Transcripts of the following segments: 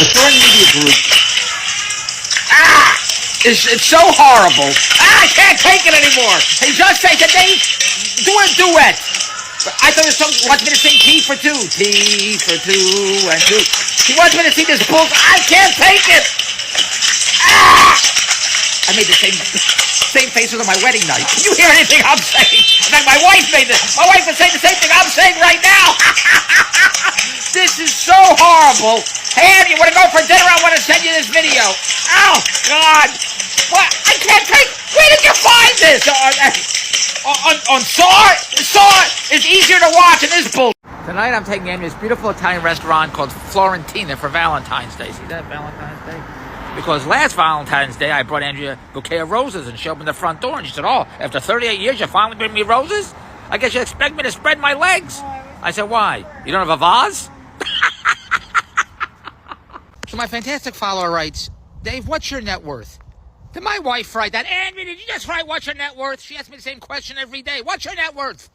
the Thorn Media Group. It's so horrible. I can't take it anymore. He just said, Dave, do a duet. I thought it was something. He wants me to sing T for two. T for two and two. He wants me to sing this bull. I can't take it. I made the same faces on my wedding night. Can you hear anything I'm saying? In fact, my wife made this. My wife is saying the same thing I'm saying right now. This is so horrible. Hey, Andy, you want to go for dinner? I want to send you this video. Oh, God. What? I can't take... Where did you find this? On Saw? Saw is easier to watch than this bull. Tonight I'm taking Andy to this beautiful Italian restaurant called Florentina for Valentine's Day. See that? Valentine's Day? Because last Valentine's Day, I brought Andrea a bouquet of roses, and she opened the front door, and she said, oh, after 38 years, you finally bring me roses? I guess you expect me to spread my legs. I said, why? You don't have a vase? So my fantastic follower writes, Dave, what's your net worth? Did my wife write that? Andrea, did you just write what's your net worth? She asks me the same question every day. What's your net worth?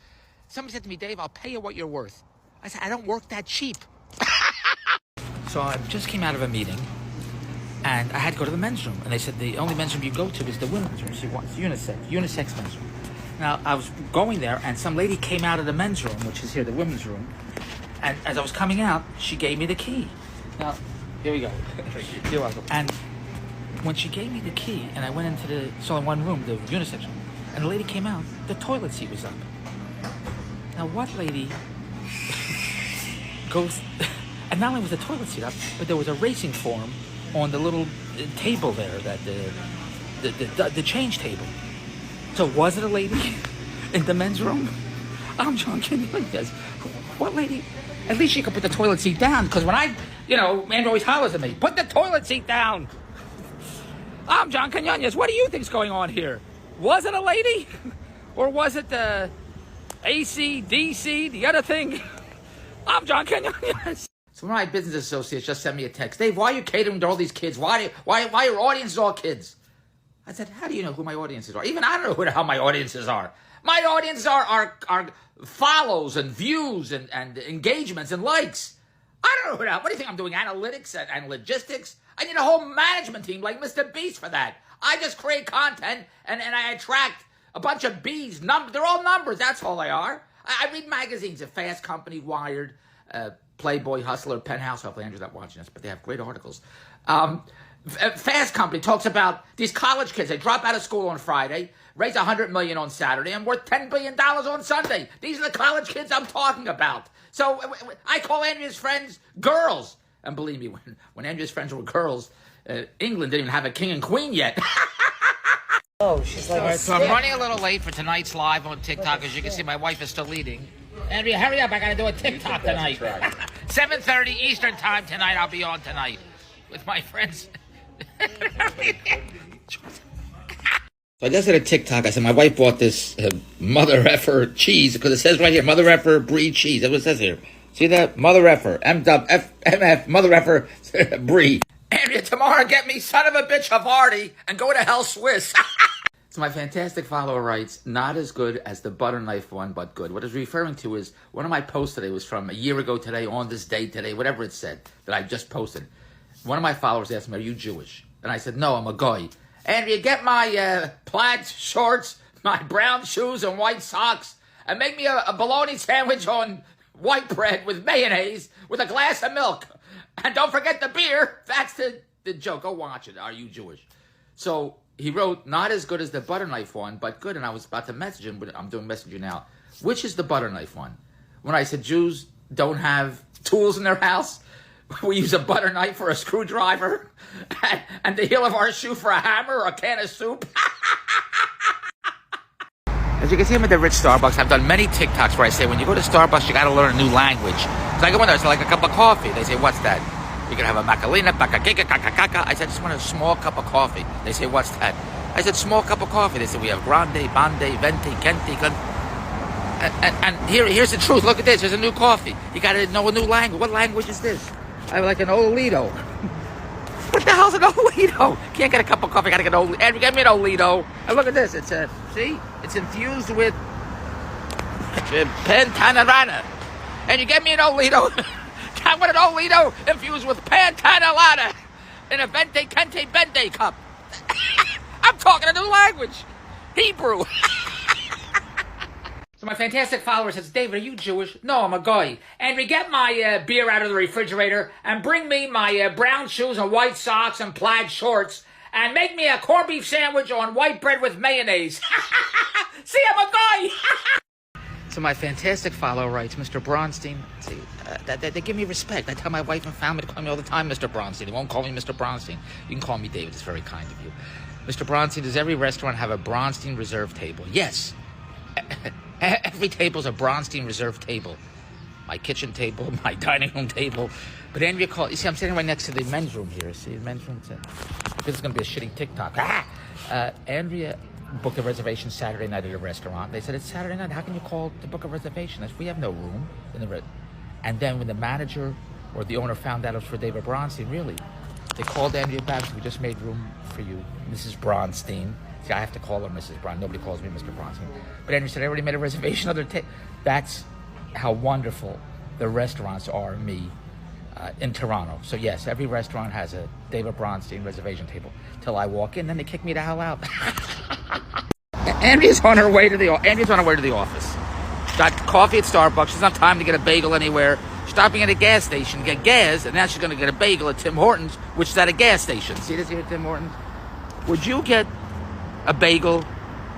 Somebody said to me, Dave, I'll pay you what you're worth. I said, I don't work that cheap. So I just came out of a meeting. And I had to go to the men's room. And they said the only men's room you go to is the women's room. So it's unisex men's room. Now, I was going there, and some lady came out of the men's room, which is here, the women's room. And as I was coming out, she gave me the key. Now, here we go. You're welcome. And when she gave me the key, and I went into the, it's only one room, the unisex room, and the lady came out, the toilet seat was up. Now, what lady goes, and not only was the toilet seat up, but there was a racing form on the little table there, that the change table. So was it a lady in the men's room? I'm John Kenyon. What lady? At least she could put the toilet seat down, because when Andrew always hollers at me, put the toilet seat down. I'm John Kenyon. What do you think's going on here? Was it a lady? Or was it the AC, DC, the other thing? I'm John Kenyon. So one of my business associates just sent me a text. Dave, why are you catering to all these kids? Why are your audiences all kids? I said, how do you know who my audiences are? Even I don't know who the hell my audiences are. My audiences are follows and views and engagements and likes. I don't know who the hell. What do you think I'm doing? Analytics and logistics? I need a whole management team like Mr. Beast for that. I just create content and I attract a bunch of bees. They're all numbers. That's all they are. I read magazines at Fast Company, Wired, Playboy, Hustler, Penthouse. Hopefully Andrew's not watching this, but they have great articles. Fast Company talks about these college kids. They drop out of school on Friday, raise $100 million on Saturday, and worth $10 billion on Sunday. These are the college kids I'm talking about. So I call Andrea's friends girls. And believe me, when Andrea's friends were girls, England didn't even have a king and queen yet. Oh, she's like so I'm running a little late for tonight's live on TikTok. As you can see, my wife is still eating. Andrea, hurry up. I got to do a TikTok tonight. 7:30 Eastern time tonight. I'll be on tonight with my friends. So I just did a TikTok. I said, my wife bought this mother effer cheese, because it says right here, mother effer brie cheese. That's what it says here. See that? Mother effer. MF, mother effer brie. Andrea, tomorrow get me son of a bitch Havarti and go to hell Swiss. So my fantastic follower writes, not as good as the butter knife one, but good. What it's referring to is, one of my posts today was from a year ago today, on this day today, whatever it said, that I just posted. One of my followers asked me, are you Jewish? And I said, no, I'm a goy. Andrea, get my plaid shorts, my brown shoes and white socks, and make me a bologna sandwich on white bread with mayonnaise with a glass of milk. And don't forget the beer. That's the joke. Go watch it. Are you Jewish? So he wrote, not as good as the butter knife one, but good. And I was about to message him, but I'm doing messenger now. Which is the butter knife one? When I said Jews don't have tools in their house, we use a butter knife for a screwdriver and the heel of our shoe for a hammer or a can of soup. As you can see, I'm at the rich Starbucks. I've done many TikToks where I say, when you go to Starbucks, you got to learn a new language. So I go in there, it's like a cup of coffee. They say, what's that? You can have a macalina, bacakika, kakakaka. I said, I just want a small cup of coffee. They say, what's that? I said, small cup of coffee. They said, we have grande, bande, venti, kenti. And here's the truth. Look at this. There's a new coffee. You got to know a new language. What language is this? I have like an Olito. What the hell's an Olito? Can't get a cup of coffee. Got to get an Olito. Andrew, get me an Olito. And look at this. It's see? It's infused with Pentanarana. And you get me an Olito. I want an Olito infused with pantanalata in a Vente Kente Bente cup. I'm talking a new language. Hebrew. So my fantastic follower says, David, are you Jewish? No, I'm a guy. Andrea, get my beer out of the refrigerator and bring me my brown shoes and white socks and plaid shorts and make me a corned beef sandwich on white bread with mayonnaise. See, I'm a guy. So my fantastic follower writes, Mr. Bronstein, see, they give me respect. I tell my wife and family to call me all the time Mr. Bronstein. They won't call me Mr. Bronstein. You can call me David. It's very kind of you. Mr. Bronstein, does every restaurant have a Bronstein reserve table? Yes. Every table's a Bronstein reserve table. My kitchen table, my dining room table. But Andrea called. You see, I'm sitting right next to the men's room here. See, the men's room. This is going to be a shitty TikTok. Andrea booked a reservation Saturday night at a restaurant. They said, it's Saturday night. How can you call to book a reservation? I said, we have no room in the And then when the manager or the owner found out it was for David Bronstein, really, they called Andrea back. We just made room for you, Mrs. Bronstein. See, I have to call her Mrs. Bronstein. Nobody calls me Mr. Bronstein. But Andrea said, I already made a reservation. That's how wonderful the restaurants are, in Toronto. So yes, every restaurant has a David Bronstein reservation table. Till I walk in, then they kick me the hell out. Andrea's on her way to the office. Got coffee at Starbucks. She doesn't have time to get a bagel anywhere. Stopping at a gas station to get gas, and now she's going to get a bagel at Tim Hortons, which is at a gas station. See this here at Tim Hortons? Would you get a bagel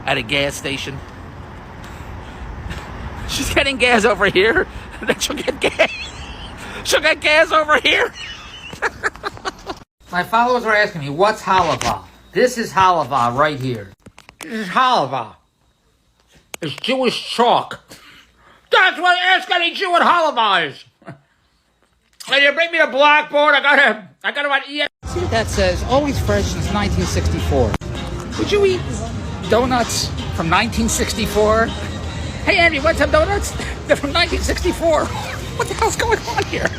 at a gas station? She's getting gas over here, then she'll get gas. She'll get gas over here. My followers are asking me, what's halava? This is halava right here. This is halava. It's Jewish chalk. That's what ask any Jew what halava is. And you bring me the blackboard, I got it on ES. See what that says? Always fresh since 1964. Would you eat donuts from 1964? Hey, Andy, want some donuts? They're from 1964. What the hell's going on here?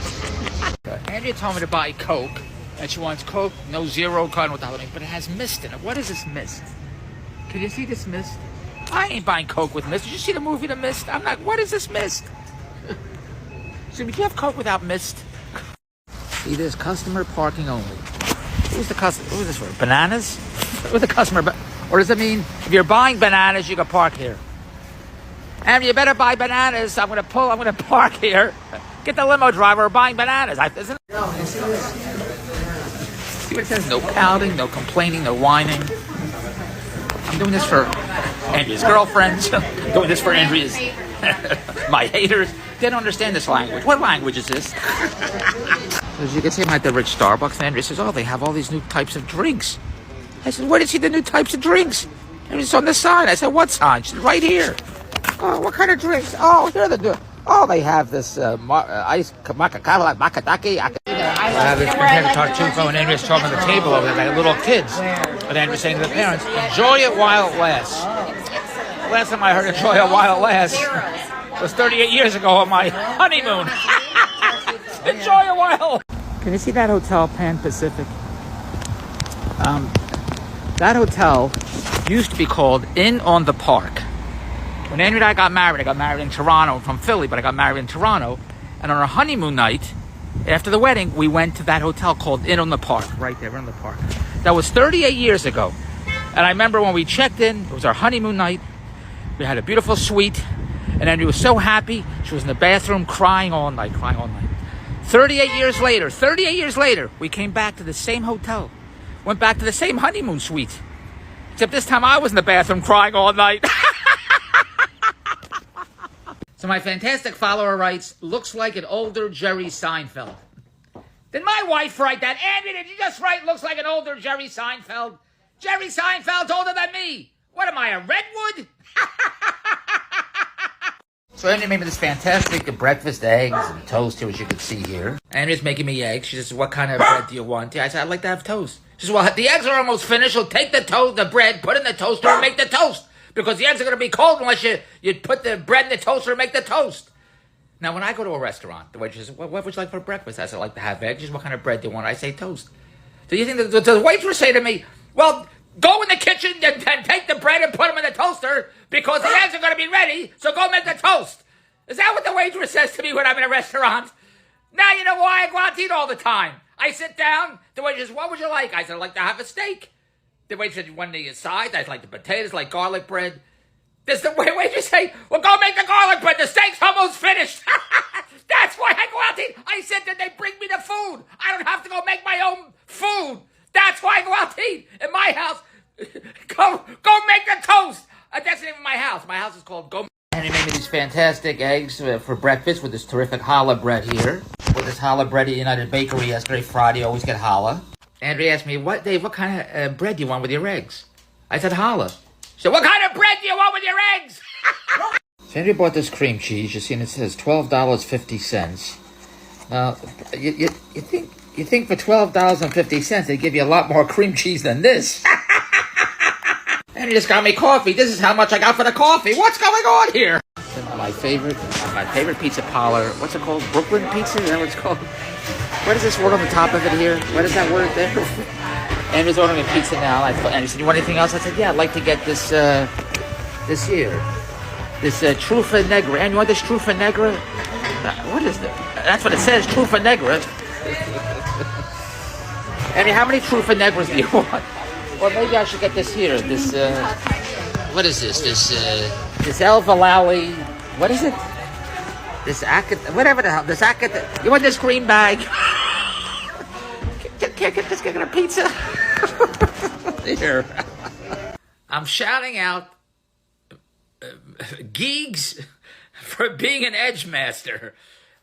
Andrea told me to buy Coke, and she wants Coke, no zero carbon with the but it has mist in it. What is this mist? Can you see this mist? I ain't buying Coke with mist. Did you see the movie The Mist? I'm like, what is this mist? So, would you have Coke without mist? See, there's customer parking only. Who's the customer? Who's this for? Bananas? Who's the customer? Or does it mean if you're buying bananas, you can park here? And you better buy bananas. I'm going to park here. Get the limo driver buying bananas. Isn't it? No, you see this? See what it says? No pouting, no complaining, no whining. I'm doing this for Andrea's girlfriends. I'm doing this for Andrea's, my haters. They don't understand this language. What language is this? As you can see, I'm at the rich Starbucks. And Andrea says, oh, they have all these new types of drinks. I said, where did you see the new types of drinks? And it's on the sign. I said, what sign? She said, right here. Oh, what kind of drinks? Oh, here they they have this ice macadaki. I have this potato tartufo, and Andrea's talking on the table over there like little kids. But Andrea's saying to the parents, enjoy it while it lasts. Last time I heard enjoy it while it lasts was 38 years ago on my honeymoon. Enjoy it while. Can you see that hotel, Pan Pacific? That hotel used to be called Inn on the Park. When Andrea and I got married in Toronto. I'm from Philly, but I got married in Toronto. And on our honeymoon night, after the wedding, we went to that hotel called Inn on the Park, right there in the park. That was 38 years ago. And I remember when we checked in, it was our honeymoon night. We had a beautiful suite. And Andrea was so happy. She was in the bathroom crying all night. 38 years later, we came back to the same hotel. Went back to the same honeymoon suite. Except this time I was in the bathroom crying all night. So my fantastic follower writes, looks like an older Jerry Seinfeld. Did my wife write that? Andy, did you just write looks like an older Jerry Seinfeld? Jerry Seinfeld's older than me. What am I, a redwood? So Andrea made me this fantastic breakfast eggs and toast here, as you can see here. Andrea's making me eggs. She says, what kind of bread do you want? I said, I'd like to have toast. She says, well, the eggs are almost finished. So take the bread, put it in the toaster, and make the toast. Because the eggs are going to be cold unless you put the bread in the toaster and make the toast. Now, when I go to a restaurant, the waitress says, what would you like for breakfast? I said, I'd like to have eggs. She says, what kind of bread do you want? I say toast. Do you think that the waitress say to me, well, go in the kitchen and take the bread and put them in the toaster because the eggs are going to be ready, so go make the toast. Is that what the waitress says to me when I'm in a restaurant? Now you know why I go out to eat all the time. I sit down, the waiter says, what would you like? I said, I'd like to have a steak. The waiter said, one of your sides, I'd like the potatoes, like garlic bread. Does the waiter say, well, go make the garlic bread, the steak's almost finished. That's why I go out to eat. I said that they bring me the food. I don't have to go make my own food. That's why I go out to eat. In my house, go make the toast. That's the name of my house. My house is called Go. And he made me these fantastic eggs for breakfast with this terrific challah bread here. With this challah bread at United Bakery yesterday, Friday, always get challah. Andrea asked me, Dave, what kind of bread do you want with your eggs? I said, challah. She said, what kind of bread do you want with your eggs? So Andrea bought this cream cheese. You see, and it says $12.50. Now, you think for $12.50 they give you a lot more cream cheese than this. And he just got me coffee. This is how much I got for the coffee. What's going on here? My favorite pizza parlor. What's it called? Brooklyn Pizza? Is that what it's called? What is this word on the top of it here? What is that word there? Andrew's ordering a pizza now. And he said, you want anything else? I said, yeah, I'd like to get this here. This Trufa Negra. And you want this Trufa Negra? What is that? That's what it says, Trufa Negra. Andy, how many Trufa Negras do you want? Or maybe I should get this here. This, what is this? This El Valali. What is it? This whatever the hell. This you want this green bag? Can't get this guy a pizza? Here. I'm shouting out geeks for being an edge master.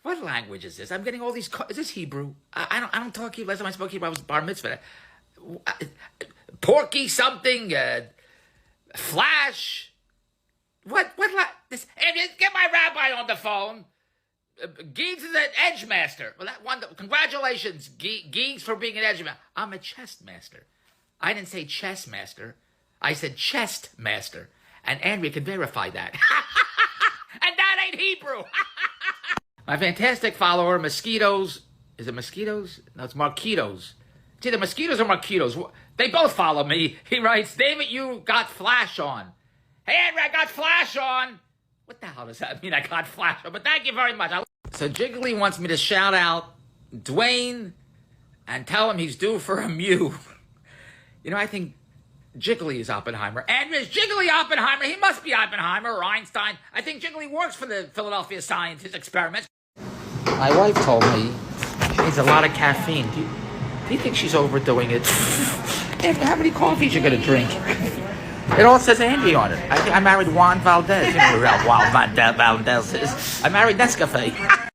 What language is this? I'm getting all these. Is this Hebrew? I don't talk Hebrew. Last time I spoke Hebrew, I was bar mitzvah. Porky something. Flash. What? This? Get my rabbi on the phone. Geeks is an edge master. Well, that one. Congratulations, geeks, for being an edge master. I'm a chest master. I didn't say chess master. I said chest master. And Andrea can verify that. And that ain't Hebrew. My fantastic follower, Mosquitoes. Is it Mosquitoes? No, it's Marquitos. It's either Mosquitoes or Marquitos. They both follow me. He writes, David, you got flash on. Hey, Andrea, I got flash on. What the hell does that mean, I got flash on? But thank you very much. So Jiggly wants me to shout out Dwayne and tell him he's due for a Mew. You know, I think Jiggly is Oppenheimer. Andrea's Jiggly Oppenheimer. He must be Oppenheimer or Einstein. I think Jiggly works for the Philadelphia scientist experiments. My wife told me she needs a lot of caffeine. Do you think she's overdoing it? Andrea, how many coffees you gonna drink? It all says Andy on it. I think I married Juan Valdez. You know who Juan Valdez is. I married Nescafe.